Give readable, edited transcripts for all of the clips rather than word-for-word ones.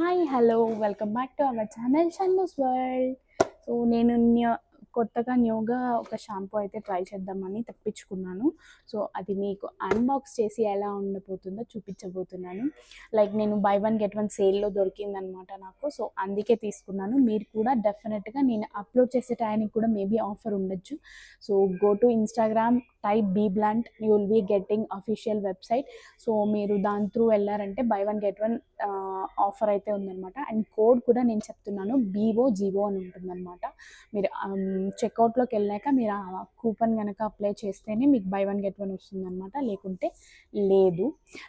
Hi hello welcome back to our channel Shannu's world. So నేను కొత్తగా న్యూగా ఒక షాంపూ అయితే ట్రై చేద్దామని తెప్పించుకున్నాను. సో అది మీకు అన్బాక్స్ చేసి ఎలా ఉండబోతుందో చూపించబోతున్నాను. లైక్ నేను బై వన్ గెట్ వన్ సేల్లో దొరికిందనమాట నాకు. సో అందుకే తీసుకున్నాను. మీరు కూడా డెఫినెట్గా నేను అప్లోడ్ చేసే టైంకి కూడా మేబీ ఆఫర్ ఉండొచ్చు. So go to Instagram, type B Blunt, you will be getting official website. So మీరు దాని త్రూ వెళ్ళారంటే buy one get one offer అయితే ఉందన్నమాట. అండ్ కోడ్ కూడా నేను చెప్తున్నాను, బీవో జీవో అని ఉంటుందన్నమాట. మీరు చెక్అవుట్లోకి వెళ్ళాక మీరు ఆ కూపన్ కనుక అప్లై చేస్తేనే మీకు బై వన్ గెట్ వన్ వస్తుందన్నమాట, లేకుంటే లేదు.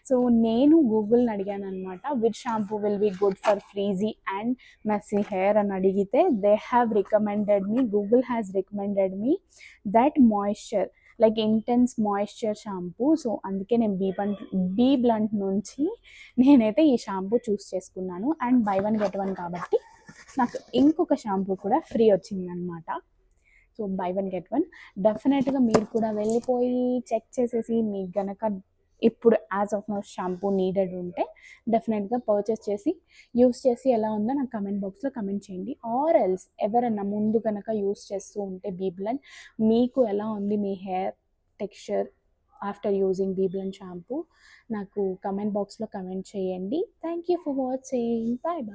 సో నేను గూగుల్ని అడిగాను అనమాట, which shampoo will be good for frizzy and messy hair అని అడిగితే they have recommended me, Google has recommended me that moisture, like intense moisture shampoo. So అందుకే నేను బీ బ్లంట్ నుంచి నేనైతే ఈ షాంపూ చూస్ చేసుకున్నాను. And buy one get one కాబట్టి నాకు ఇంకొక షాంపూ కూడా ఫ్రీ వచ్చిందనమాట. So buy one get one డెఫినెట్గా మీరు కూడా వెళ్ళిపోయి చెక్ చేసేసి మీకు గనక ఇప్పుడు as of no shampoo needed ఉంటే డెఫినెట్గా పర్చేస్ చేసి యూస్ చేసి ఎలా ఉందో నాకు కమెంట్ బాక్స్లో కమెంట్ చేయండి. ఆర్ ఎల్స్ ఎవరన్నా ముందు కనుక యూస్ చేస్తూ ఉంటే బీ బ్లంట్, మీకు ఎలా ఉంది మీ hair texture after using B Blunt shampoo, నాకు కమెంట్ బాక్స్లో కమెంట్ చేయండి. Thank you for watching. Bye bye.